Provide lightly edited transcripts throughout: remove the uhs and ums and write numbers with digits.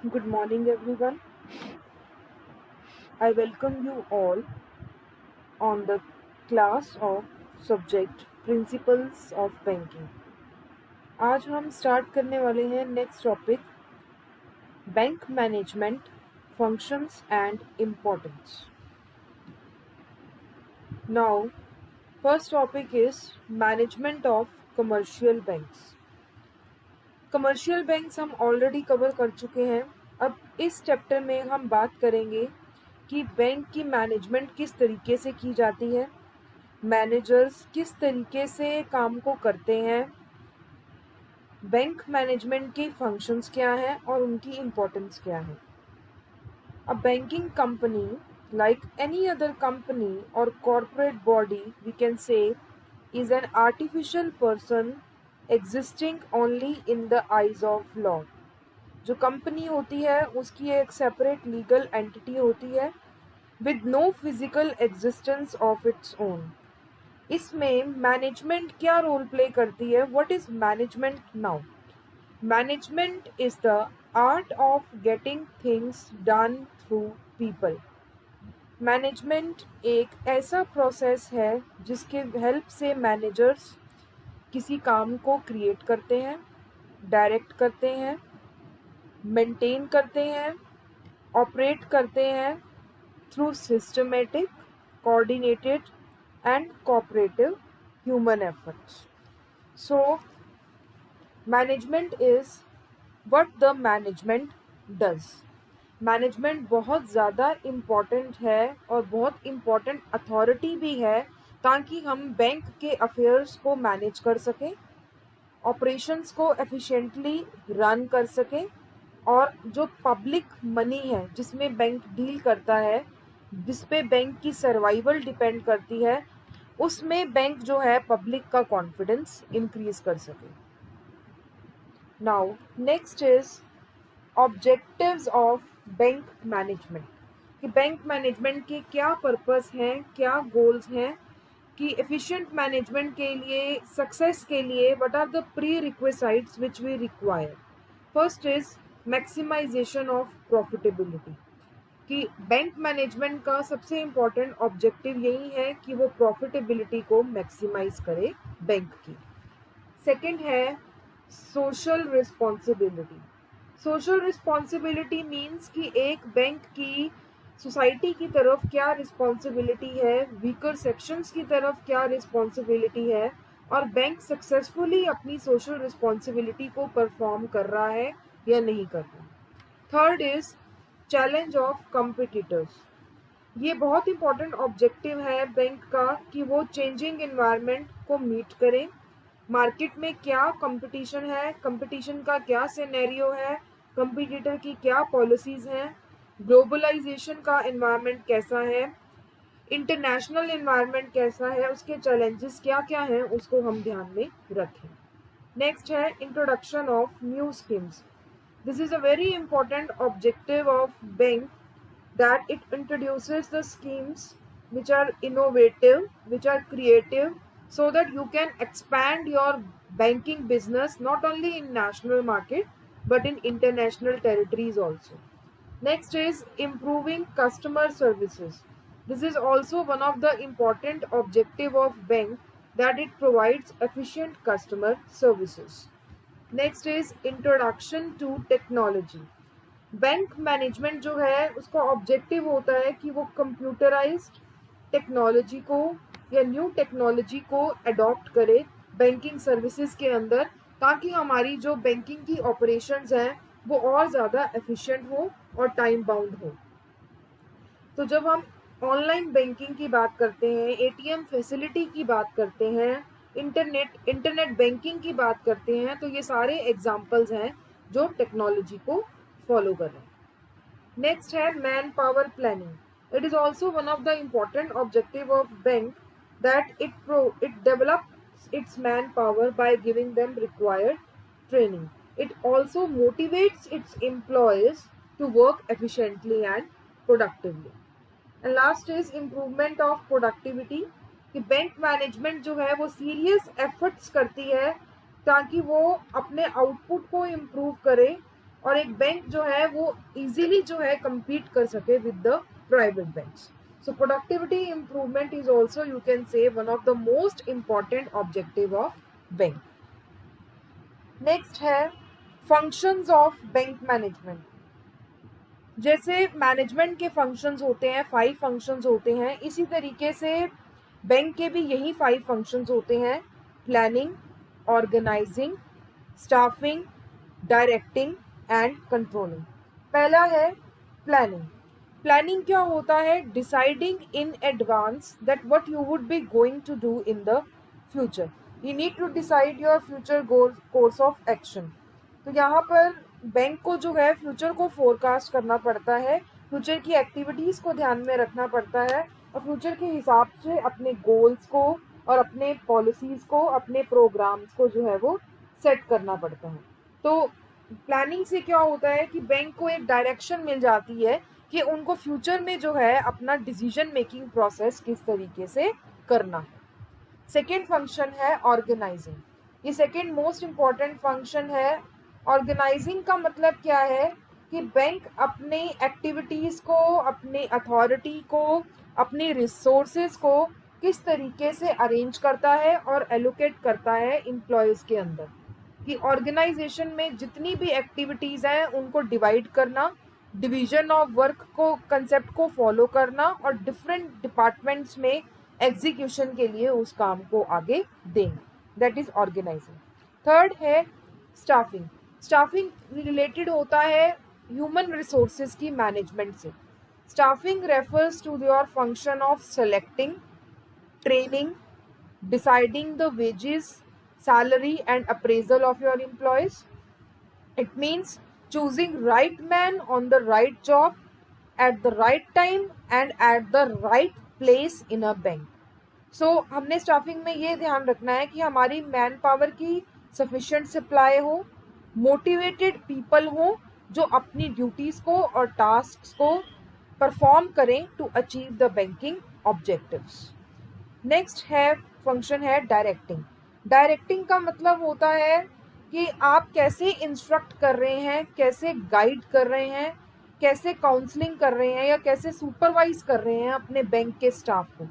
Good morning, everyone. I welcome you all on the class of subject Principles of Banking. आज हम start करने वाले हैं next topic bank management functions and importance. Now first topic is management of commercial banks. Commercial banks हम already cover कर चुके हैं. अब इस चैप्टर में हम बात करेंगे कि बैंक की मैनेजमेंट किस तरीके से की जाती है, मैनेजर्स किस तरीके से काम को करते हैं, बैंक मैनेजमेंट के फंक्शंस क्या हैं और उनकी इम्पोर्टेंस क्या है. A banking company like any other company or corporate body we can say is an artificial person existing only in the eyes of law. जो कंपनी होती है उसकी एक सेपरेट लीगल एंटिटी होती है with no physical existence of its own. इसमें management क्या role play करती है? What is management now? Management is the art of getting things done through people. Management एक ऐसा प्रोसेस है जिसके हेल्प से मैनेजर्स किसी काम को क्रिएट करते हैं, डायरेक्ट करते हैं, मेंटेन करते हैं, ऑपरेट करते हैं through systematic, coordinated and cooperative human efforts. So, management is what the management does. Management बहुत ज़्यादा इम्पॉर्टेंट है और बहुत इम्पॉर्टेंट अथॉरिटी भी है ताकि हम बैंक के अफेयर्स को मैनेज कर सकें, ऑपरेशंस को एफिशिएंटली रन कर सकें और जो पब्लिक मनी है जिसमें बैंक डील करता है, जिस पे बैंक की सर्वाइवल डिपेंड करती है, उसमें बैंक जो है पब्लिक का कॉन्फिडेंस इंक्रीज कर सके. Now next is objectives of bank management. कि बैंक मैनेजमेंट के क्या पर्पस हैं, क्या गोल्स हैं, कि एफिशिएंट मैनेजमेंट के लिए, सक्सेस के लिए what are the prerequisites which we require. First is maximisation of profitability. कि बैंक मैनेजमेंट का सबसे इम्पॉर्टेंट ऑब्जेक्टिव यही है कि वो प्रॉफिटेबिलिटी को मैक्सिमाइज करे बैंक की. सेकंड है social responsibility. Social responsibility means कि एक बैंक की सोसाइटी की तरफ क्या रिस्पॉन्सिबिलिटी है, वीकर सेक्शंस की तरफ क्या रिस्पॉन्सिबिलिटी है और बैंक सक्सेसफुली अपनी सोशल रिस्पॉन्सिबिलिटी को परफॉर्म कर रहा है या नहीं कर रहा. Third is challenge of competitors. ये बहुत इंपॉर्टेंट ऑब्जेक्टिव है बैंक का कि वो चेंजिंग इन्वायरमेंट को मीट करें. मार्केट में क्या कंपटीशन है, कंपटीशन का क्या सिनेरियो है, कंपटीटर की क्या पॉलिसीज हैं, ग्लोबलाइजेशन का इन्वायरमेंट कैसा है, इंटरनेशनल इन्वायरमेंट कैसा है, उसके चैलेंजेस क्या क्या हैं, उसको हम ध्यान में रखें. नेक्स्ट है introduction of new schemes. This is a very important objective of bank that it introduces the schemes which are innovative, which are creative, so that you can expand your banking business not only in national market but in international territories also. Next is improving customer services. This is also one of the important objective of bank that it provides efficient customer services. Next is introduction to technology. Bank management जो है उसका objective होता है कि वो computerised technology को या new technology को अडॉप्ट करे बैंकिंग सर्विसेज के अंदर, ताकि हमारी जो बैंकिंग की ऑपरेशंस हैं वो और ज़्यादा एफिशिएंट हो और टाइम बाउंड हो. तो जब हम ऑनलाइन बैंकिंग की बात करते हैं, एटीएम फैसिलिटी की बात करते हैं, इंटरनेट बैंकिंग की बात करते हैं, तो ये सारे एग्जाम्पल्स हैं जो टेक्नोलॉजी को फॉलो कर रहे हैं. नेक्स्ट है manpower planning. It is also one of the important objective of bank that it develops its manpower by giving them required training. It also motivates its employees to work efficiently and productively. And last is improvement of productivity. कि bank management जो है वो serious efforts करती है ताकि वो अपने output को इम्प्रूव करे और एक बैंक जो है वो इजीली जो है compete कर सके with the private banks. So productivity improvement is also, you can say, one of the most important objective of bank. Next है functions of bank management. जैसे मैनेजमेंट के फंक्शंस होते हैं, 5 फंक्शंस होते हैं, इसी तरीके से बैंक के भी यही 5 फंक्शंस होते हैं: planning, organising, staffing, directing and controlling. पहला है प्लानिंग. प्लानिंग क्या होता है? Deciding in advance that what you would be going to do in the future. You need to decide your future course of action. तो यहाँ पर bank को जो है फ्यूचर को फोरकास्ट करना पड़ता है, फ्यूचर की एक्टिविटीज़ को ध्यान में रखना पड़ता है और फ्यूचर के हिसाब से अपने गोल्स को और अपने पॉलिसीज़ को, अपने प्रोग्राम्स को जो है वो सेट करना पड़ता है. तो प्लानिंग से क्या होता है कि बैंक को एक डायरेक्शन मिल जाती है कि उनको फ्यूचर में जो है अपना डिसीजन मेकिंग प्रोसेस किस तरीके से करना है. सेकेंड फंक्शन है ऑर्गेनाइजिंग. ये सेकेंड मोस्ट इम्पॉर्टेंट फंक्शन है. ऑर्गेनाइजिंग का मतलब क्या है कि बैंक अपने एक्टिविटीज़ को, अपने अथॉरिटी को, अपने रिसोर्सेज को किस तरीके से अरेंज करता है और एलोकेट करता है एम्प्लॉयज़ के अंदर. कि ऑर्गेनाइजेशन में जितनी भी एक्टिविटीज़ हैं उनको डिवाइड करना, डिवीजन ऑफ वर्क को, कंसेप्ट को फॉलो करना और डिफरेंट डिपार्टमेंट्स में एग्जीक्यूशन के लिए उस काम को आगे देना. That is organising. थर्ड है स्टाफिंग. स्टाफिंग रिलेटेड होता है ह्यूमन रिसोर्सेज की मैनेजमेंट से. Staffing refers to your function of selecting, training, deciding the wages, salary and appraisal of your employees. It means choosing right man on the right job at the right time and at the right place in a bank. So हमने staffing में ये ध्यान रखना है कि हमारी man power की sufficient supply हो, मोटिवेटेड पीपल हो जो अपनी ड्यूटीज़ को और टास्क्स को परफॉर्म करें to achieve the banking objectives. Next है फंक्शन है डायरेक्टिंग. डायरेक्टिंग का मतलब होता है कि आप कैसे इंस्ट्रक्ट कर रहे हैं, कैसे गाइड कर रहे हैं, कैसे काउंसलिंग कर रहे हैं या कैसे सुपरवाइज कर रहे हैं अपने बैंक के स्टाफ को.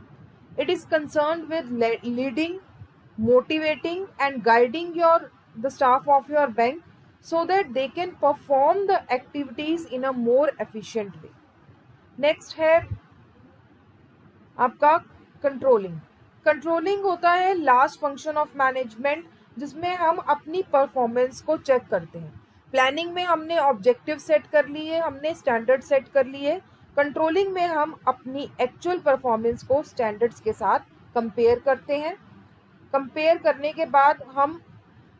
It is concerned with leading, motivating and guiding the staff of your bank so that they can perform the activities in a more efficient way. Next है आपका कंट्रोलिंग. कंट्रोलिंग होता है लास्ट फंक्शन ऑफ मैनेजमेंट जिसमें हम अपनी performance को check करते हैं. प्लानिंग में हमने ऑब्जेक्टिव सेट कर लिए, हमने स्टैंडर्ड सेट कर लिए. कंट्रोलिंग में हम अपनी एक्चुअल परफॉर्मेंस को स्टैंडर्ड्स के साथ कंपेयर करते हैं. कंपेयर करने के बाद हम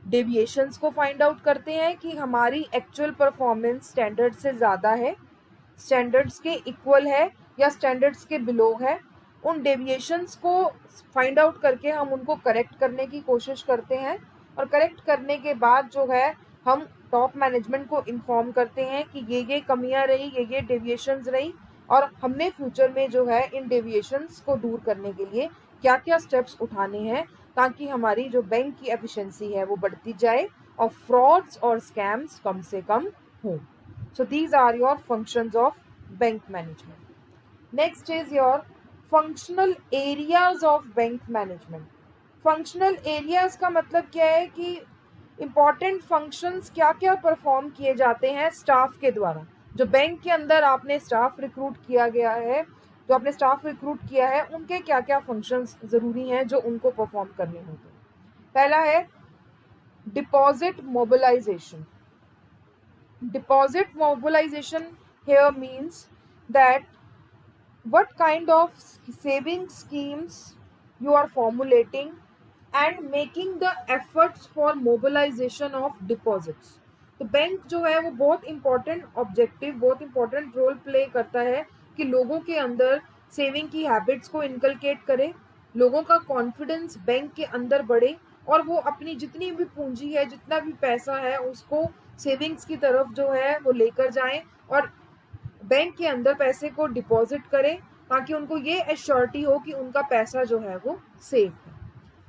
डेविएशंस को फाइंड आउट करते हैं कि हमारी एक्चुअल परफॉर्मेंस स्टैंडर्ड से ज़्यादा है, स्टैंडर्ड्स के इक्वल है या स्टैंडर्ड्स के बिलो है. उन डेविएशंस को फाइंड आउट करके हम उनको करेक्ट करने की कोशिश करते हैं और करेक्ट करने के बाद जो है हम टॉप मैनेजमेंट को इन्फॉर्म करते हैं कि ये कमियां रही, ये डेविएशंस रही और हमने फ्यूचर में जो है इन डेविएशंस को दूर करने के लिए क्या क्या स्टेप्स उठाने हैं ताकि हमारी जो बैंक की एफिशिएंसी है वो बढ़ती जाए और फ्रॉड्स और स्कैम्स कम से कम हों. So these are your functions of bank management. Next is your functional areas of bank management. Functional areas का मतलब क्या है कि इम्पॉर्टेंट फंक्शंस क्या क्या परफॉर्म किए जाते हैं स्टाफ के द्वारा. जो बैंक के अंदर आपने स्टाफ रिक्रूट किया गया है, जो आपने स्टाफ रिक्रूट किया है, उनके क्या क्या फंक्शंस ज़रूरी हैं जो उनको परफॉर्म करने होते हैं. पहला है deposit mobilisation. Deposit mobilisation here means that what kind of saving schemes you are formulating and making the efforts for mobilization of deposits. तो बैंक जो है वो बहुत इंपॉर्टेंट ऑब्जेक्टिव, बहुत इंपॉर्टेंट रोल प्ले करता है कि लोगों के अंदर सेविंग की हैबिट्स को इनकलकेट करे, लोगों का कॉन्फिडेंस बैंक के अंदर बढ़े और वो अपनी जितनी भी पूंजी है, जितना भी पैसा है, उसको सेविंग्स की तरफ जो है वो लेकर जाएं और बैंक के अंदर पैसे को डिपॉजिट करें ताकि उनको ये एश्योरिटी हो कि उनका पैसा जो है वो सेफ है.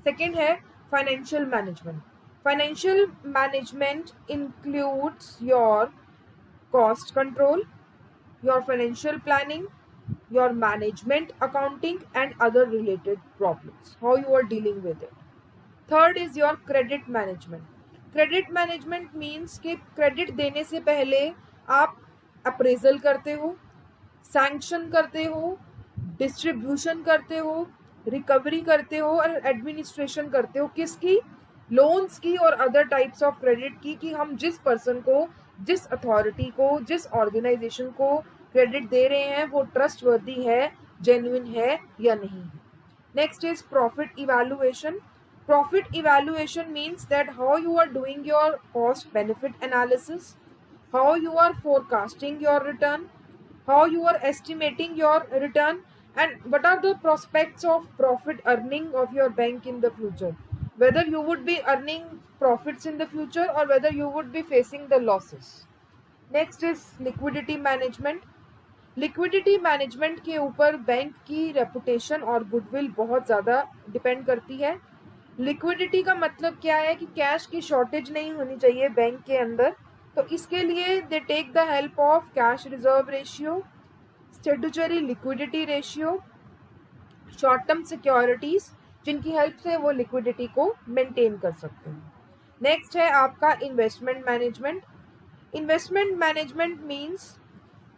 सेकेंड है financial management. Financial management includes your cost control, your financial planning, your management accounting, and other related problems, how you are dealing with it. Third is your credit management. Credit management means कि credit देने से पहले आप appraisal करते हो, sanction करते हो, distribution करते हो, रिकवरी करते हो और एडमिनिस्ट्रेशन करते हो. किसकी? लोन्स की और अदर टाइप्स ऑफ क्रेडिट की, कि हम जिस पर्सन को, जिस अथॉरिटी को, जिस ऑर्गेनाइजेशन को क्रेडिट दे रहे हैं वो ट्रस्टवर्दी है, जेन्युइन है या नहीं है. Next is profit evaluation. Profit evaluation means that how you are doing your cost benefit analysis, how you are forecasting your return, how you are estimating your return, and what are the prospects of profit earning of your bank in the future, whether you would be earning profits in the future or whether you would be facing the losses. Next is liquidity management. Liquidity management के ऊपर bank की reputation और goodwill बहुत ज़्यादा depend करती है. Liquidity का मतलब क्या है कि कैश की शॉर्टेज नहीं होनी चाहिए बैंक के अंदर, तो इसके लिए they take the help of cash reserve ratio, statutory liquidity ratio, short term securities, जिनकी हेल्प से वो लिक्विडिटी को मेंटेन कर सकते हैं. नेक्स्ट है आपका investment management. Investment management means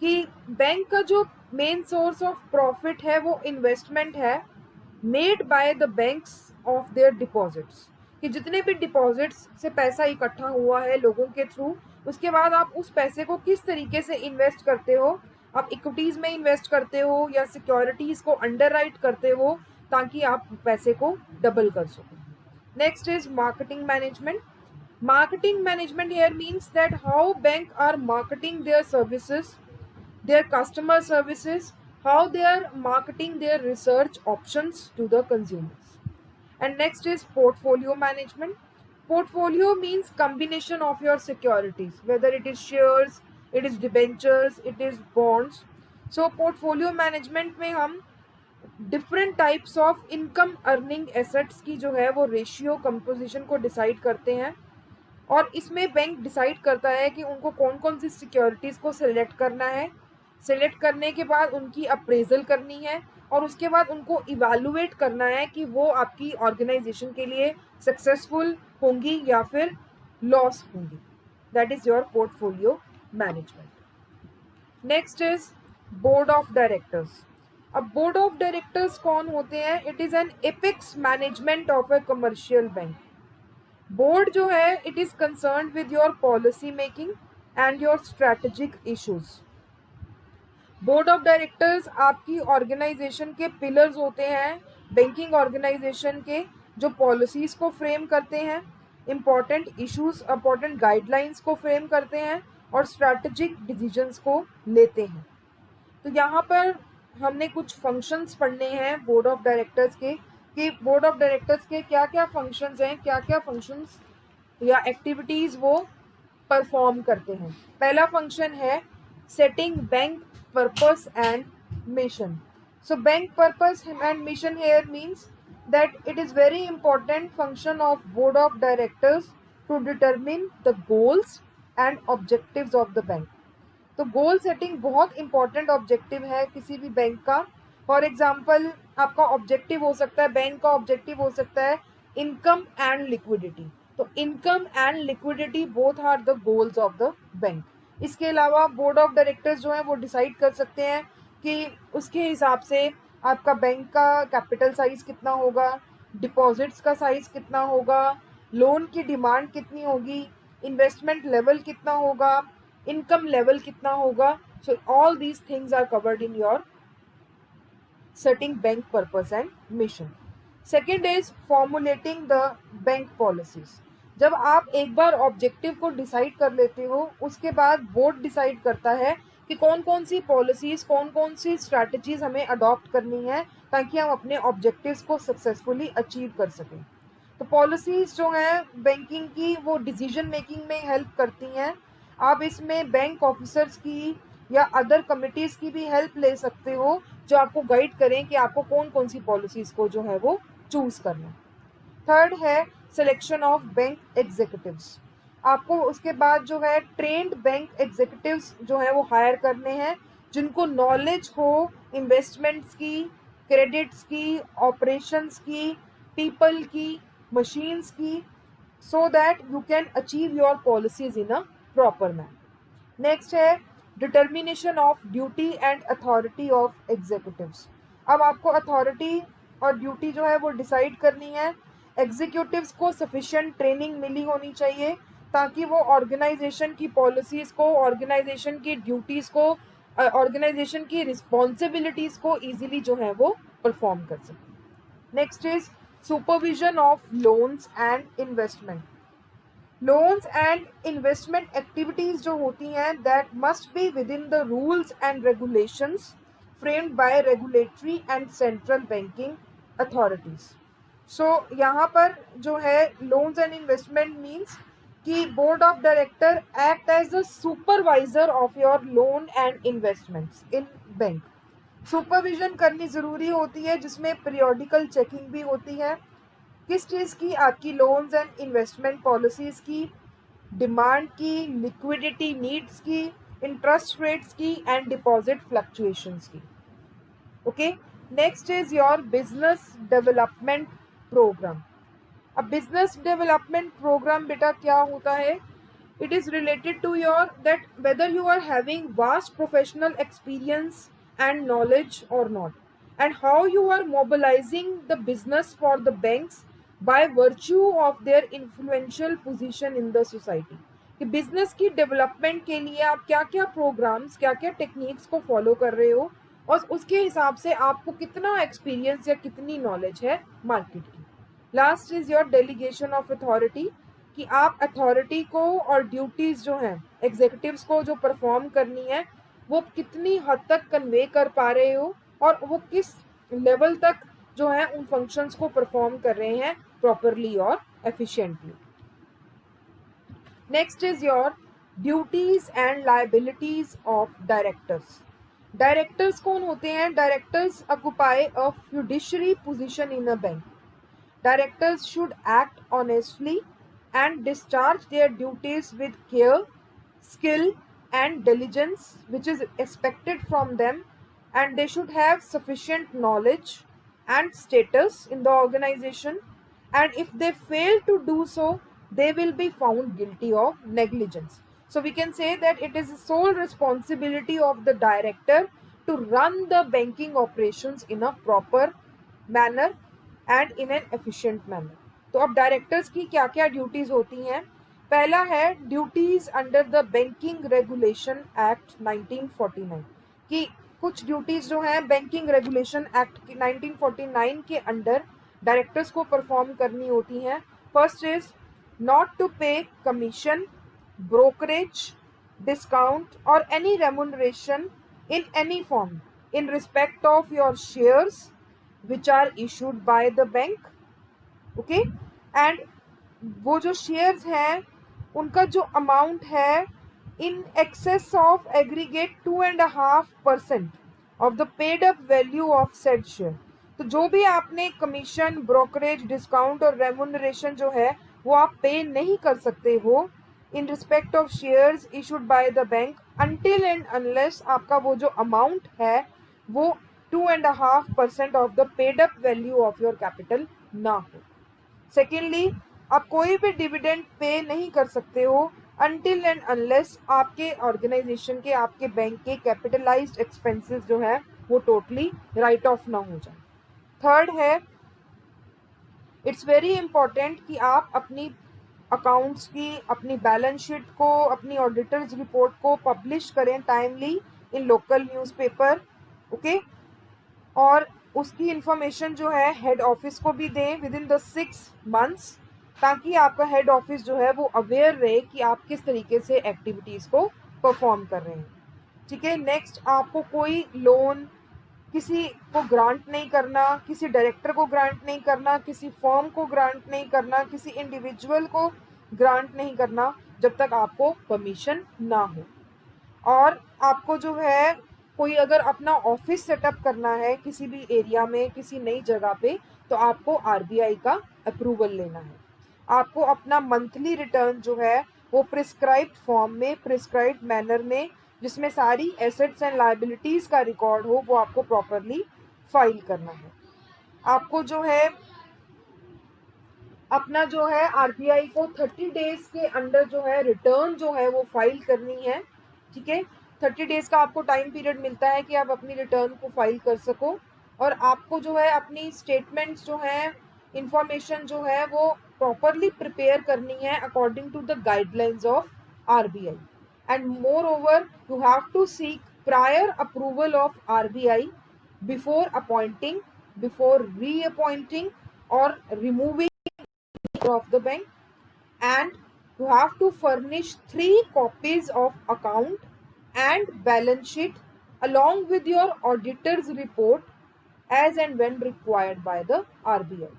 कि बैंक का जो मेन सोर्स ऑफ प्रॉफिट है वो इन्वेस्टमेंट है made by the banks of their deposits, कि जितने भी डिपॉजिट्स से पैसा इकट्ठा हुआ है लोगों के थ्रू, उसके बाद आप उस पैसे को किस तरीके से इन्वेस्ट करते हो. आप इक्विटीज़ में इन्वेस्ट करते हो या सिक्योरिटीज़ को अंडरराइट करते हो ताकि आप पैसे को डबल कर सको. Next is marketing management. Marketing management here means that how bank are marketing their services, their customer services, how they are marketing their research options to the consumers. And next is portfolio management. Portfolio means combination of your securities, whether it is shares, it is debentures, it is bonds. So portfolio management में हम different types of income earning assets की जो है वो ratio composition को decide करते हैं, और इसमें बैंक डिसाइड करता है कि उनको कौन कौन सी सिक्योरिटीज़ को सिलेक्ट करना है. सिलेक्ट करने के बाद उनकी अप्रेजल करनी है और उसके बाद उनको इवैल्यूएट करना है कि वो आपकी ऑर्गेनाइजेशन के लिए सक्सेसफुल होंगी या फिर लॉस होंगी. That is your portfolio management. Next is board of directors. अब बोर्ड ऑफ डायरेक्टर्स कौन होते हैं? It is an apex management of a commercial bank. Board जो है it is concern with your policy making and your strategic issues. Board of directors आपकी organisation के pillars होते हैं, बैंकिंग ऑर्गेनाइजेशन के, जो पॉलिसीज़ को फ्रेम करते हैं, इम्पॉर्टेंट इश्यूज, इम्पॉर्टेंट गाइडलाइंस को फ्रेम करते हैं और स्ट्रैटेजिक डिसीजंस को लेते हैं. तो यहाँ पर हमने कुछ फंक्शंस पढ़ने हैं बोर्ड ऑफ डायरेक्टर्स के, कि बोर्ड ऑफ डायरेक्टर्स के क्या क्या फंक्शंस हैं, क्या क्या फंक्शंस या एक्टिविटीज़ वो परफॉर्म करते हैं. पहला फंक्शन है setting bank purpose and mission. So bank purpose and mission here means that it is very important function of board of directors to determine the goals and objectives of the bank. तो goal setting बहुत important objective है किसी भी bank का. For example आपका objective हो सकता है, बैंक का ऑब्जेक्टिव हो सकता है इनकम एंड लिक्विडिटी. तो income and liquidity both are the goals of the bank. इसके अलावा बोर्ड ऑफ डायरेक्टर्स जो हैं वो डिसाइड कर सकते हैं कि उसके हिसाब से आपका बैंक का कैपिटल साइज़ कितना होगा, डिपॉजिट्स का साइज़ कितना होगा, लोन की डिमांड कितनी होगी, इन्वेस्टमेंट लेवल कितना होगा, इनकम लेवल कितना होगा. So all these things are covered in your setting bank purpose and mission. Second is formulating the bank policies. जब आप एक बार ऑब्जेक्टिव को डिसाइड कर लेते हो, उसके बाद बोर्ड डिसाइड करता है कि कौन कौन सी पॉलिसीज़, कौन कौन सी स्ट्रैटेजीज हमें अडॉप्ट करनी है ताकि हम अपने ऑब्जेक्टिव्स को सक्सेसफुली अचीव कर सकें. तो पॉलिसीज़ जो हैं बैंकिंग की वो डिसीजन मेकिंग में हेल्प करती हैं. आप इसमें बैंक ऑफिसर्स की या अदर कमिटीज़ की भी हेल्प ले सकते हो जो आपको गाइड करें कि आपको कौन कौन सी पॉलिसीज़ को जो है वो चूज़ करना. थर्ड है सिलेक्शन ऑफ बैंक एग्जीक्यूटिव्स. आपको उसके बाद जो है ट्रेंड बैंक एग्जीक्यूटिव्स जो है वो हायर करने हैं, जिनको नॉलेज हो इन्वेस्टमेंट्स की, क्रेडिट्स की, ऑपरेशंस की, पीपल की, मशीन्स की, so that you can achieve your policies in a proper manner. Next है determination of duty and authority of executives. अब आपको अथॉरिटी और ड्यूटी जो है वो डिसाइड करनी है। एग्जीक्यूटिव्स को सफिशिएंट ट्रेनिंग मिली होनी चाहिए ताकि वो ऑर्गेनाइजेशन की पॉलिसीज़ को, ऑर्गेनाइजेशन की ड्यूटीज़ को, ऑर्गेनाइजेशन की रिस्पॉन्सिबिलिटीज़ को ईजिली जो है वो परफॉर्म कर सकें। Next is supervision of loans and investment. Loans and investment activities जो होती हैं that must be within the rules and regulations framed by regulatory and central banking authorities. So यहाँ पर जो है लोन्स एंड इन्वेस्टमेंट मीन्स कि board of director act as the supervisor of your loan and investments in bank. Supervision करनी ज़रूरी होती है जिसमें पीरियोडिकल चेकिंग भी होती है। किस चीज़ की? आपकी लोन्स एंड इन्वेस्टमेंट पॉलिसीज़ की, डिमांड की, लिक्विडिटी नीड्स की, इंटरेस्ट रेट्स की एंड डिपॉजिट फ्लक्चुएशंस की। Okay, next is your business development programme. अब बिजनेस डेवलपमेंट प्रोग्राम बेटा क्या होता है? It is related to your that whether you are having vast professional experience and knowledge or not, and how you are mobilizing the business for the banks by virtue of their influential position in the society। कि business की development के लिए आप क्या क्या programmes, क्या क्या techniques को फॉलो कर रहे हो और उसके हिसाब से आपको कितना एक्सपीरियंस या कितनी नॉलेज है मार्केट की। Last is your delegation of authority, कि आप अथॉरिटी को और ड्यूटीज़ जो हैं एग्जीक्यूटिव्स को जो परफॉर्म करनी है वो कितनी हद तक कन्वे कर पा रहे हो और वो किस लेवल तक जो है उन फंक्शंस को परफॉर्म कर रहे हैं प्रॉपरली और efficiently. Next is your duties and liabilities of directors. Directors कौन होते हैं? Directors occupy a fiduciary position in a bank. Directors should act honestly and discharge their duties with care, skill and diligence which is expected from them, and they should have sufficient knowledge and status in the organization, and if they fail to do so they will be found guilty of negligence. So we can say that it is the sole responsibility of the director to run the banking operations in a proper manner and in an efficient manner. तो अब directors की क्या क्या duties होती हैं? पहला है duties under the banking regulation act 1949, कि कुछ ड्यूटीज़ जो हैं बैंकिंग रेगुलेशन एक्ट 1949 के अंडर डायरेक्टर्स को परफॉर्म करनी होती हैं। First is not to pay commission, brokerage, discount और any remuneration in any form in respect of your shares which are issued by the bank. Okay, and वो जो shares हैं उनका जो अमाउंट है in excess of aggregate 2.5% of the paid up value of said share. तो जो भी आपने कमीशन, ब्रोकरेज, डिस्काउंट और रेमुनरेशन जो है वो आप पे नहीं कर सकते हो इन respect of shares issued by the bank until and unless आपका वो जो अमाउंट है वो 2.5% of the paid up value of your capital ना हो। सेकेंडली, आप कोई भी डिविडेंड पे नहीं कर सकते हो अनटिल एंड अनलेस आपके ऑर्गेनाइजेशन के, आपके बैंक के कैपिटलाइज्ड एक्सपेंसेस जो है वो टोटली राइट ऑफ ना हो जाए। थर्ड है, इट्स वेरी इंपॉर्टेंट कि आप अपनी अकाउंट्स की, अपनी बैलेंस शीट को, अपनी ऑडिटर्स रिपोर्ट को पब्लिश करें टाइमली इन लोकल न्यूज़पेपर। ओके, और उसकी इंफॉर्मेशन जो है हेड ऑफिस को भी दें विद इन द 6 months, ताकि आपका हेड ऑफिस जो है वो अवेयर रहे कि आप किस तरीके से एक्टिविटीज़ को परफॉर्म कर रहे हैं। ठीक है, नेक्स्ट, आपको कोई लोन किसी को ग्रांट नहीं करना, किसी डायरेक्टर को ग्रांट नहीं करना, किसी फर्म को ग्रांट नहीं करना, किसी इंडिविजुअल को ग्रांट नहीं करना जब तक आपको परमिशन ना हो। और आपको जो है कोई अगर अपना ऑफिस सेटअप करना है किसी भी एरिया में, किसी नई जगह पे, तो आपको आरबीआई का अप्रूवल लेना है। आपको अपना मंथली रिटर्न जो है वो प्रिस्क्राइब्ड फॉर्म में, प्रिस्क्राइब्ड मैनर में, जिसमें सारी एसेट्स एंड लायबिलिटीज़ का रिकॉर्ड हो, वो आपको प्रॉपरली फाइल करना है। आपको जो है अपना जो है आरबीआई को 30 डेज के अंडर जो है रिटर्न जो है वो फाइल करनी है। ठीक है, 30 डेज का आपको टाइम पीरियड मिलता है कि आप अपनी रिटर्न को फाइल कर सको, और आपको जो है अपनी स्टेटमेंट्स जो है, इंफॉर्मेशन जो है वो प्रॉपरली प्रिपेयर करनी है according to the guidelines of RBI. And moreover you have to seek prior approval of RBI before appointing, before reappointing और removing of the bank, and you have to furnish 3 copies of account and balance sheet along with your auditor's report as and when required by the RBI.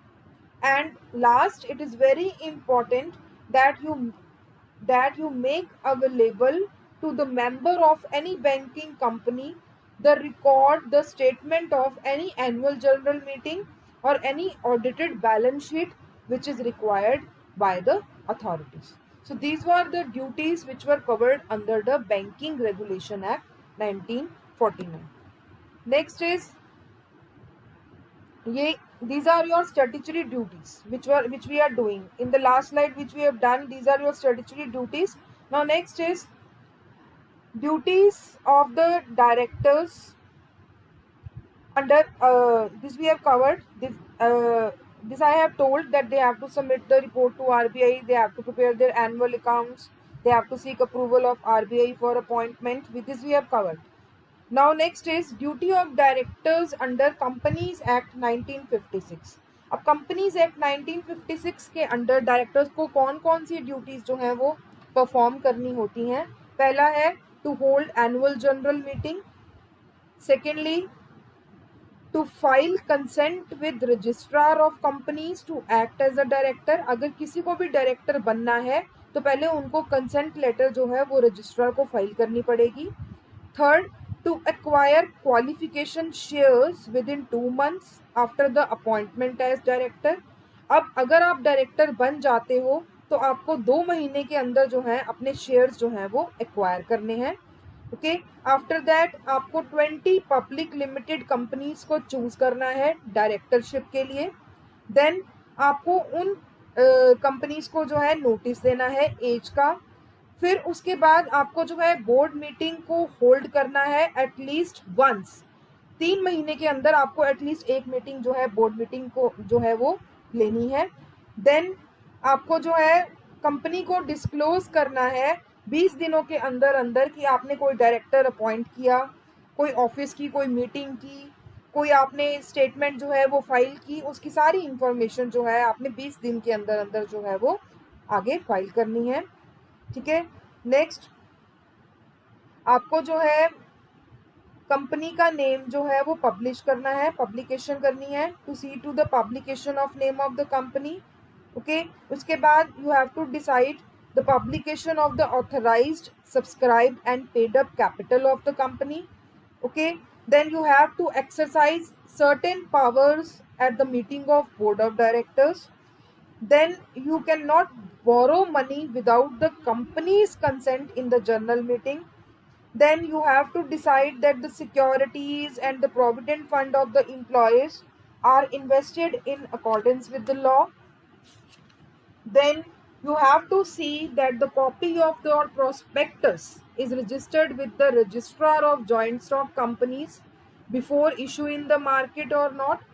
And last, it is very important that you make available to the member of any banking company the record, the statement of any annual general meeting or any audited balance sheet which is required by the authorities. So these were the duties which were covered under the Banking Regulation Act 1949. Next is these are your statutory duties which we are doing. In the last slide which we have done, these are your statutory duties. Now next is duties of the directors. Under this we have covered. This I have told that they have to submit the report to RBI, they have to prepare their annual accounts, they have to seek approval of RBI for appointment. With this we have covered. Now next is duty of directors under Companies Act 1956. अब Companies Act 1956 के under directors को कौन कौन सी duties जो हैं वो perform करनी होती हैं। पहला है to hold annual general meeting, secondly to file consent with registrar of companies to act as a director. अगर किसी को भी डायरेक्टर बनना है तो पहले उनको कंसेंट लेटर जो है वो रजिस्ट्रार को फाइल करनी पड़ेगी। Third, to acquire qualification shares within 2 months after the appointment as director। अब अगर आप डायरेक्टर बन जाते हो तो आपको 2 महीने के अंदर जो है अपने शेयर्स जो हैं वो एक्वायर करने हैं। ओके, आफ्टर दैट आपको 20 पब्लिक लिमिटेड कंपनीज को चूज करना है डायरेक्टरशिप के लिए। देन आपको उन कंपनीज को जो है नोटिस देना है एज का। फिर उसके बाद आपको जो है बोर्ड मीटिंग को होल्ड करना है एटलीस्ट वंस। 3 महीने के अंदर आपको एटलीस्ट एक मीटिंग जो है बोर्ड मीटिंग को जो है वो लेनी है। देन आपको जो है कंपनी को डिस्क्लोज करना है 20 दिनों के अंदर अंदर कि आपने कोई डायरेक्टर अपॉइंट किया, कोई ऑफिस की कोई मीटिंग की, कोई आपने स्टेटमेंट जो है वो फाइल की, उसकी सारी इंफॉर्मेशन जो है आपने 20 दिन के अंदर अंदर जो है वो आगे फाइल करनी है। ठीक है, नेक्स्ट आपको जो है कंपनी का नेम जो है वो पब्लिश करना है, पब्लिकेशन करनी है, to see to the publication of name of the company. Okay, उसके बाद you have to decide the publication of the authorised, subscribe and paid up capital of the company. Okay, then you have to exercise certain powers at the meeting of board of directors. Then you cannot borrow money without the company's consent in the general meeting. Then you have to decide that the securities and the provident fund of the employees are invested in accordance with the law. Then you have to see that the copy of the prospectus is registered with the registrar of joint stock companies before issue in the market or not.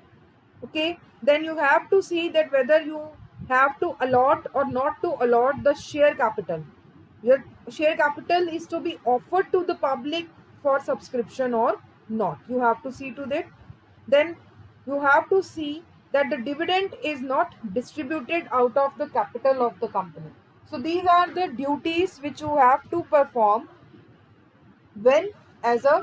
Okay, then you have to see that whether you have to allot or not to allot the share capital. Your share capital is to be offered to the public for subscription or not. You have to see to that. Then you have to see that the dividend is not distributed out of the capital of the company. So these are the duties which you have to perform when as a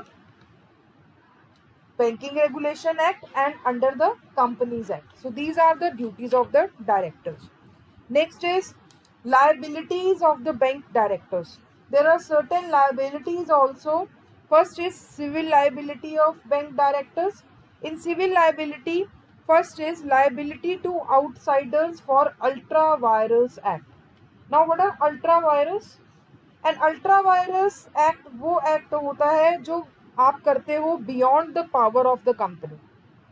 Banking Regulation Act and under the Companies Act. So these are the duties of the directors. Next is liabilities of the bank directors. There are certain liabilities also. First is civil liability of bank directors. In civil liability, first is liability to outsiders for Ultra Vires Act. Now what are ultra vires? And ultra vires act वो act होता है जो आप करते हो beyond the power of the company.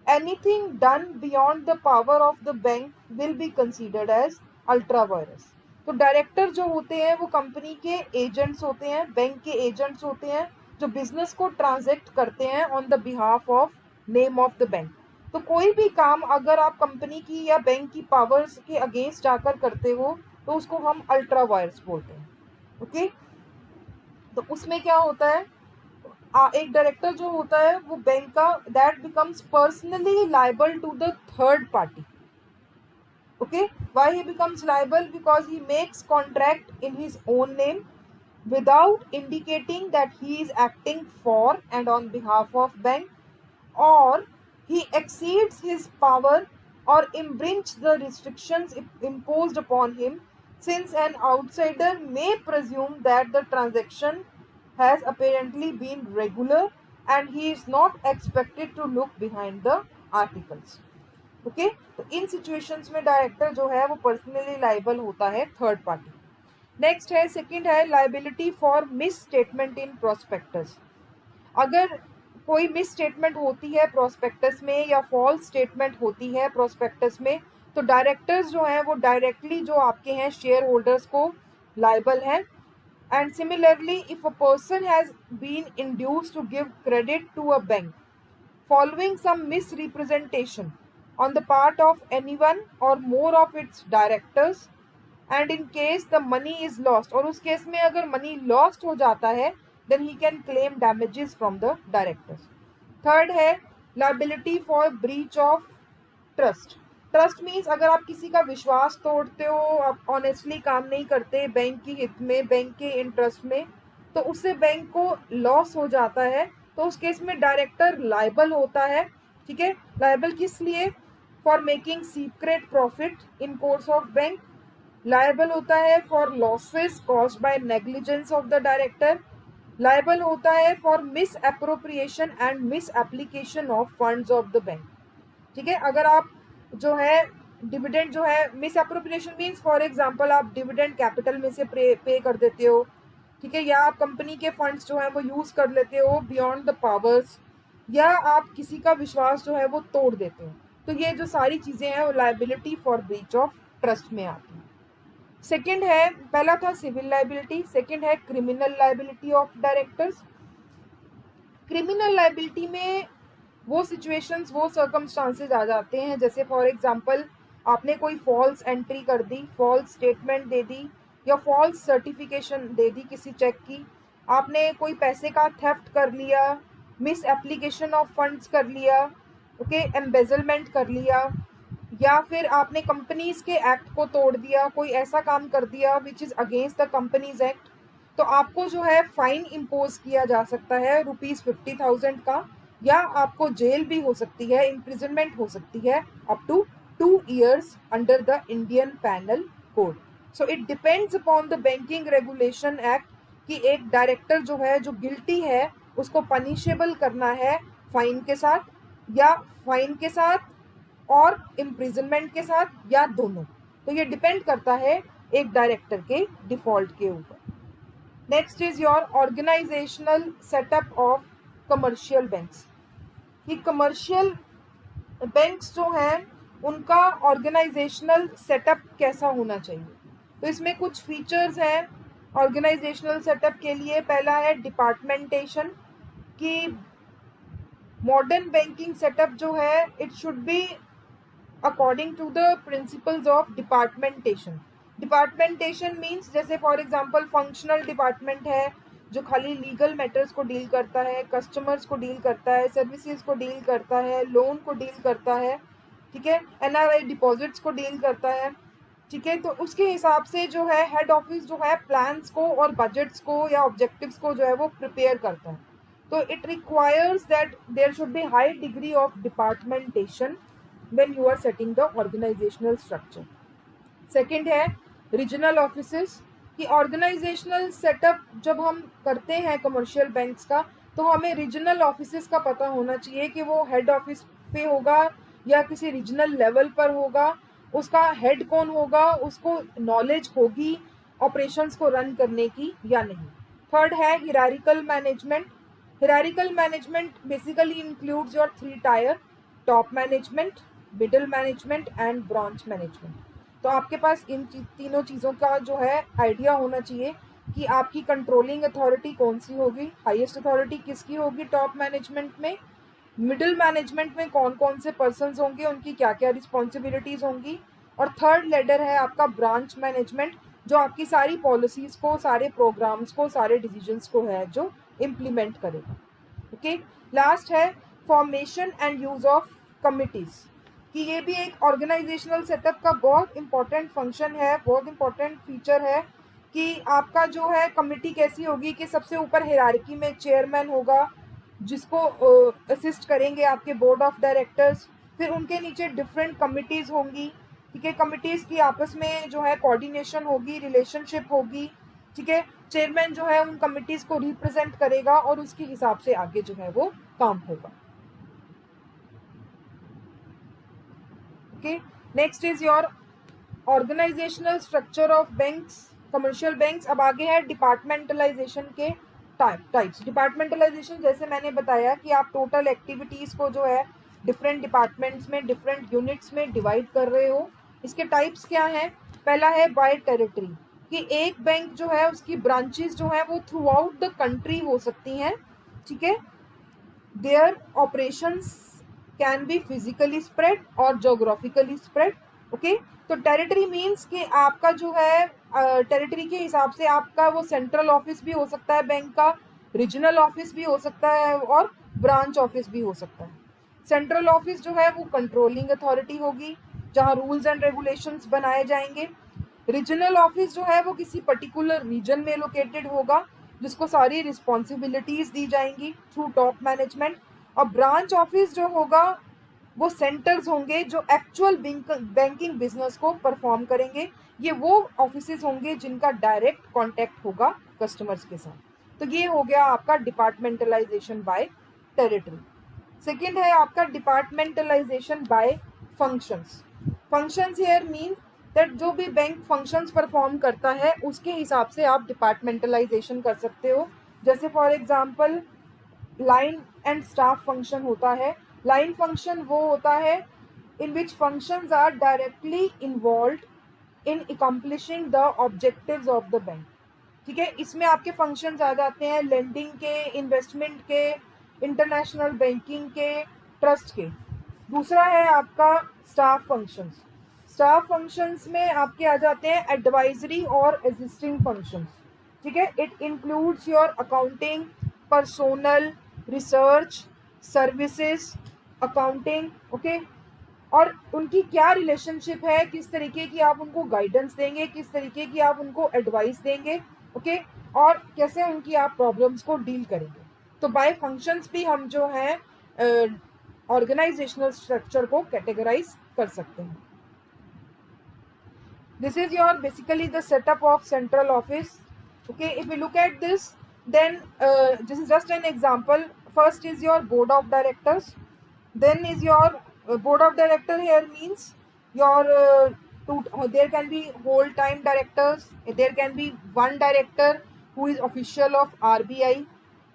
Anything done beyond the power of the bank will be considered as ultra vires. तो director जो होते हैं वो कंपनी के एजेंट्स होते हैं, बैंक के एजेंट्स होते हैं, जो बिजनेस को ट्रांजैक्ट करते हैं on the behalf of name of the bank. तो कोई भी काम अगर आप कंपनी की या बैंक की पावर्स के अगेंस्ट जाकर करते हो तो उसको हम अल्ट्रा वायरस बोलते हैं. ओके, तो उसमें क्या होता है, एक डायरेक्टर जो होता है वो बैंक का, that becomes personally liable to the third party. Okay, why he becomes liable? Because he makes contract in his own name without indicating that he is acting for and on behalf of bank, or he exceeds his power or infringes the restrictions imposed upon him, since an outsider may presume that the transaction has apparently been regular and he is not expected to look behind the articles. Okay, तो इन situations में director जो है वो personally liable होता है third party. Next है, second है liability for miss statement in prospectus. अगर कोई मिस स्टेटमेंट होती है प्रोस्पेक्टस में या फॉल्स स्टेटमेंट होती है प्रोस्पेक्टस में, तो डायरेक्टर्स जो हैं वो डायरेक्टली जो आपके हैं शेयर होल्डर्स को लाइबल हैं. And similarly if a person has been induced to give credit to a bank following some misrepresentation on the part of anyone or more of its directors, and in case the money is lost, और उस case में अगर money lost हो जाता है then he can claim damages from the directors. Third है liability for breach of trust. Trust means अगर आप किसी का विश्वास तोड़ते हो, आप ऑनेस्टली काम नहीं करते बैंक की हित में, बैंक के इंटरेस्ट में, तो उससे बैंक को लॉस हो जाता है, तो उस केस में डायरेक्टर लाइबल होता है. ठीक है, लाइबल किस लिए? For making secret profit in course of bank. Liable होता है for losses caused by negligence of the director. Liable होता है for miss appropriation and miss application of funds of the bank. ठीक है, अगर आप जो है डिविडेंड जो है, miss appropriation means for example आप डिविडेंड कैपिटल में से पे कर देते हो, ठीक है, या आप कंपनी के फंड्स जो है वो यूज कर लेते हो बियॉन्ड द पावर्स, या आप किसी का विश्वास जो है वो तोड़ देते हो, तो ये जो सारी चीजें हैं वो liability for breach of trust में आती हैं. सेकंड है, पहला था सिविल लाइबिलिटी, सेकंड है criminal liability of directors. Criminal liability में वो सिचुएशंस, वो सर्कमस्टांसेस आ जाते हैं, जैसे फॉर एग्जांपल आपने कोई फॉल्स एंट्री कर दी, फॉल्स स्टेटमेंट दे दी, या फॉल्स सर्टिफिकेशन दे दी किसी चेक की, आपने कोई पैसे का थेफ्ट कर लिया, मिस एप्लीकेशन ऑफ फंड्स कर लिया, ओके, एम्बेजलमेंट कर लिया, या फिर आपने कंपनीज के एक्ट को तोड़ दिया, कोई ऐसा काम कर दिया which is against the companies act, तो आपको जो है फाइन इम्पोज किया जा सकता है ₹50,000 का, या आपको जेल भी हो सकती है, इम्प्रिजनमेंट हो सकती है up to 2 years under the Indian penal code. So it depends upon the banking regulation act कि एक डायरेक्टर जो है जो गिल्टी है उसको पनिशेबल करना है फाइन के साथ, या फाइन के साथ और इम्प्रिजनमेंट के साथ, या दोनों. तो ये डिपेंड करता है एक डायरेक्टर के डिफॉल्ट के ऊपर. Next is your organisational setup of commercial banks. कि कमर्शियल बैंक्स जो हैं उनका ऑर्गेनाइजेशनल सेटअप कैसा होना चाहिए. तो इसमें कुछ फीचर्स हैं ऑर्गेनाइजेशनल सेटअप के लिए. पहला है डिपार्टमेंटेशन, कि मॉडर्न बैंकिंग सेटअप जो है it should be according to the principles of departmentation. Departmentation means जैसे फॉर एग्जांपल फंक्शनल डिपार्टमेंट है जो खाली लीगल मैटर्स को डील करता है, कस्टमर्स को डील करता है, सर्विसेज को डील करता है, लोन को डील करता है, ठीक है, एनआरआई डिपॉजिट्स को डील करता है. ठीक है, तो उसके हिसाब से जो है हेड ऑफिस जो है प्लान्स को और बजट्स को या ऑब्जेक्टिव्स को जो है वो प्रिपेयर करता है. तो it requires that there should be high degree of departmentation when you are setting the organizational structure. Second है रीजनल ऑफिसेस. कि ऑर्गेनाइजेशनल सेटअप जब हम करते हैं कमर्शियल बैंक्स का, तो हमें रीजनल ऑफिसेस का पता होना चाहिए कि वो हेड ऑफिस पे होगा या किसी रीजनल लेवल पर होगा, उसका हेड कौन होगा, उसको नॉलेज होगी ऑपरेशंस को रन करने की या नहीं। थर्ड है hierarchical management. Hierarchical management basically includes your 3 tyre, top management, middle management and branch management. तो आपके पास इन तीनों चीज़ों का जो है आइडिया होना चाहिए कि आपकी कंट्रोलिंग अथॉरिटी कौन सी होगी, हाईएस्ट अथॉरिटी किसकी होगी टॉप मैनेजमेंट में, मिडिल मैनेजमेंट में कौन कौन से पर्सन्स होंगे, उनकी क्या क्या रिस्पॉन्सिबिलिटीज़ होंगी, और थर्ड लेडर है आपका ब्रांच मैनेजमेंट, जो आपकी सारी पॉलिसीज़ को, सारे प्रोग्राम्स को, सारे डिसीजंस को है जो इम्प्लीमेंट करेगा। ओके, लास्ट है formation and use of committees, कि ये भी एक ऑर्गेनाइजेशनल सेटअप का बहुत इंपॉर्टेंट फंक्शन है, बहुत इंपॉर्टेंट फीचर है कि आपका जो है कमिटी कैसी होगी कि सबसे ऊपर हिरार्की में चेयरमैन होगा जिसको असिस्ट करेंगे आपके बोर्ड ऑफ डायरेक्टर्स, फिर उनके नीचे डिफरेंट कमिटीज़ होंगी, ठीक है, कमिटीज़ की आपस में जो है कोऑर्डिनेशन होगी, रिलेशनशिप होगी, ठीक है, चेयरमैन जो है उन कमिटीज़ को रिप्रेजेंट करेगा और उसके हिसाब से आगे जो है वो काम होगा। Okay, next is your organisational structure of banks, commercial banks. अब आगे है डिपार्टमेंटलाइजेशन के टाइप्स। डिपार्टमेंटलाइजेशन जैसे मैंने बताया कि आप टोटल एक्टिविटीज़ को जो है डिफरेंट डिपार्टमेंट्स में, डिफरेंट यूनिट्स में डिवाइड कर रहे हो। इसके टाइप्स क्या हैं? पहला है बाय टेरिटरी, कि एक बैंक जो है उसकी ब्रांचेस जो है वो थ्रू आउट द कंट्री हो सकती हैं, ठीक है। Their operations can be physically spread और जोग्राफिकली स्प्रेड। ओके, तो टेरिटरी मीन्स कि आपका जो है टेरिटरी के हिसाब से आपका वो सेंट्रल ऑफिस भी हो सकता है बैंक का, रीजनल ऑफिस भी हो सकता है और ब्रांच ऑफिस भी हो सकता है। सेंट्रल ऑफिस जो है वो कंट्रोलिंग अथॉरिटी होगी जहाँ रूल्स एंड रेगुलेशंस बनाए जाएंगे। रीजनल ऑफिस जो है वो किसी पर्टिकुलर रीजन में लोकेटेड होगा जिसको सारी रिस्पॉन्सिबिलिटीज दी जाएंगी थ्रू टॉप मैनेजमेंट। और ब्रांच ऑफिस जो होगा वो सेंटर्स होंगे जो एक्चुअल बैंकिंग बिजनेस को परफॉर्म करेंगे। ये वो ऑफिसेज होंगे जिनका डायरेक्ट कांटेक्ट होगा कस्टमर्स के साथ। तो ये हो गया आपका डिपार्टमेंटलाइजेशन बाय टेरिटरी। सेकेंड है आपका departmentalisation by functions. Functions here mean that जो भी बैंक फंक्शंस परफॉर्म करता है उसके हिसाब से आप डिपार्टमेंटलाइजेशन कर सकते हो। जैसे for example line and staff function होता है। लाइन फंक्शन वो होता है in which functions are directly involved in accomplishing the objectives of the bank, ठीक है। इसमें आपके फंक्शंस आ जाते हैं लेंडिंग के, इन्वेस्टमेंट के, इंटरनेशनल बैंकिंग के, ट्रस्ट के। दूसरा है आपका स्टाफ फंक्शंस। स्टाफ फंक्शंस में आपके आ जाते हैं एडवाइजरी और एग्जिस्टिंग फंक्शंस, ठीक है। It includes your accounting, personnel, research, services, accounting, okay. और उनकी क्या रिलेशनशिप है, किस तरीके की आप उनको गाइडेंस देंगे, किस तरीके की आप उनको एडवाइस देंगे, ओके, और कैसे उनकी आप प्रॉब्लम्स को डील करेंगे। तो बाय फंक्शंस भी हम जो है ऑर्गेनाइजेशनल स्ट्रक्चर को कैटेगराइज कर सकते हैं। This is your basically the setup of central office. Okay, if we look at this, then this is just an example. First is your board of directors, then is your board of director here means your there can be whole time directors, there can be one director who is official of RBI,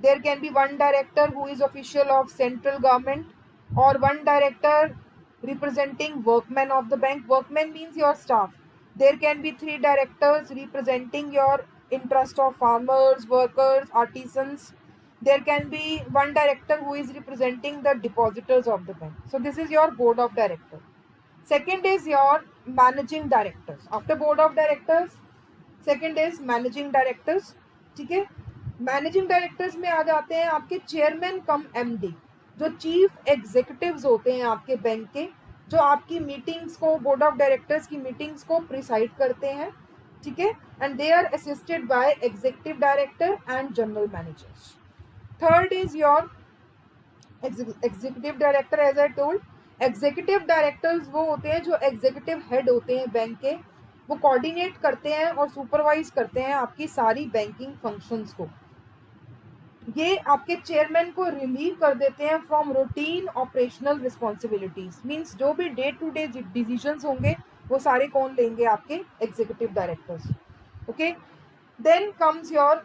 there can be one director who is official of central government, or one director representing workmen of the bank. Workmen means your staff. There can be 3 directors representing your interest of farmers, workers, artisans. There can be one director who is representing the depositors of the bank. So this is your board of directors. Second is your managing directors. After board of directors, second is managing directors, ठीक है। Managing directors में आ जाते हैं आपके chairman cum MD, जो chief executives होते हैं आपके बैंक के, जो आपकी मीटिंग्स को, बोर्ड ऑफ डायरेक्टर्स की मीटिंग्स को प्रिसाइड करते हैं, ठीक है। And they are assisted by executive director and general managers. Third is your executive director. As I told, executive directors वो होते हैं जो एग्जीक्यूटिव हेड होते हैं बैंक के, वो कोऑर्डिनेट करते हैं और सुपरवाइज करते हैं आपकी सारी बैंकिंग फंक्शंस को। ये आपके चेयरमैन को रिलीव कर देते हैं from routine operational responsibilities. Means जो भी डे टू डे डिसीजंस होंगे वो सारे कौन लेंगे? आपके executive directors. Okay, then comes your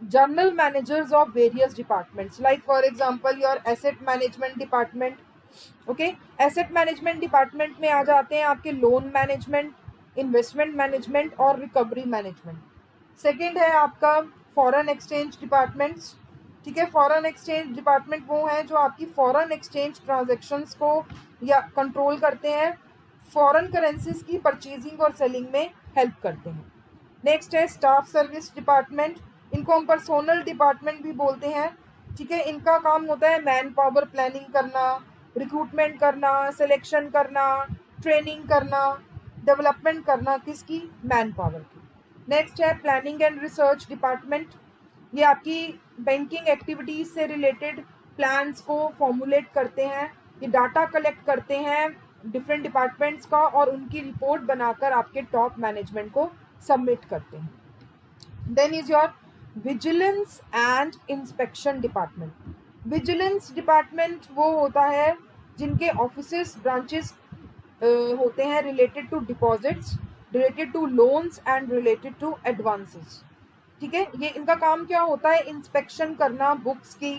general managers of various departments, like for example your asset management department. Okay, asset management department में आ जाते हैं आपके लोन मैनेजमेंट, इन्वेस्टमेंट मैनेजमेंट और रिकवरी मैनेजमेंट। सेकंड है आपका फॉरेन एक्सचेंज डिपार्टमेंट्स। ठीक है, foreign exchange department वो है जो आपकी फॉरेन एक्सचेंज ट्रांजैक्शंस को या कंट्रोल करते हैं, फॉरेन करेंसीज की परचेजिंग और सेलिंग में हेल्प करते हैं। नेक्स्ट है स्टाफ सर्विस डिपार्टमेंट, इनको हम पर्सोनल डिपार्टमेंट भी बोलते हैं। ठीक है, इनका काम होता है मैन पावर प्लानिंग करना, रिक्रूटमेंट करना, सिलेक्शन करना, ट्रेनिंग करना, डेवलपमेंट करना, किसकी, मैन पावर की। नेक्स्ट है प्लानिंग एंड रिसर्च डिपार्टमेंट, ये आपकी बैंकिंग एक्टिविटीज से रिलेटेड प्लान्स को फॉर्मुलेट करते हैं, ये डाटा कलेक्ट करते हैं डिफरेंट डिपार्टमेंट्स का और उनकी रिपोर्ट बनाकर आपके टॉप मैनेजमेंट को सबमिट करते हैं। Then is your vigilance and inspection department. Vigilance department वो होता है जिनके ऑफिसेस ब्रांचेस होते हैं related to deposits, related to loans and related to advances. ठीक है, ये इनका काम क्या होता है, इंस्पेक्शन करना बुक्स की,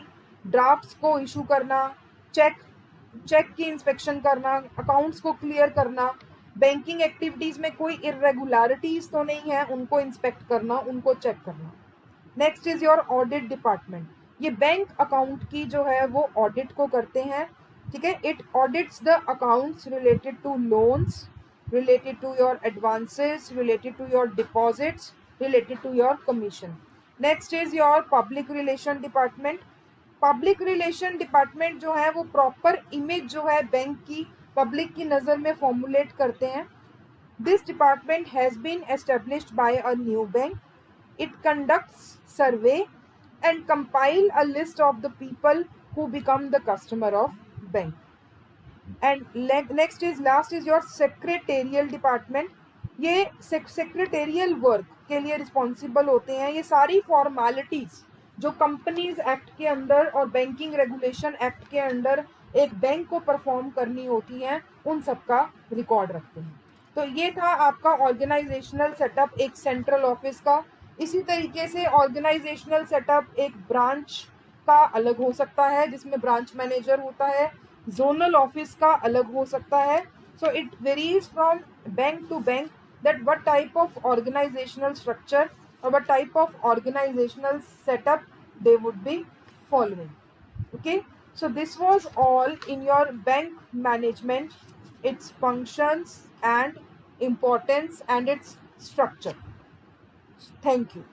ड्राफ्ट्स को इशू करना, चेक चेक की इंस्पेक्शन करना, अकाउंट्स को क्लियर करना, बैंकिंग एक्टिविटीज में कोई इरेगुलरिटीज तो नहीं है उनको इंस्पेक्ट करना, उनको चेक करना। Next is your audit department, ये बैंक अकाउंट की जो है वो ऑडिट को करते हैं। ठीक है, it audits the accounts related to loans, related to your advances, related to your deposits, related to your commission. Next is your public relation department. Public relation department जो है वो प्रॉपर इमेज जो है बैंक की public की नज़र में formulate करते हैं। This department has been established by a new bank, it conducts survey and compile a list of the people who become the customer of bank. And next is last is your secretarial department, ये secretarial work के लिए responsible होते हैं, ये सारी formalities जो companies act के अंदर और बैंकिंग रेगुलेशन एक्ट के अंदर एक बैंक को परफॉर्म करनी होती हैं उन सब का रिकॉर्ड रखते हैं। तो ये था आपका ऑर्गेनाइजेशनल सेटअप एक सेंट्रल ऑफिस का। इसी तरीके से ऑर्गेनाइजेशनल सेटअप एक ब्रांच का अलग हो सकता है जिसमें ब्रांच मैनेजर होता है, जोनल ऑफिस का अलग हो सकता है। So it varies from bank to bank that what type of organizational structure or what type of organizational setup they would be following. Okay, so this was all in your bank management, its functions and importance and its structure. Thank you.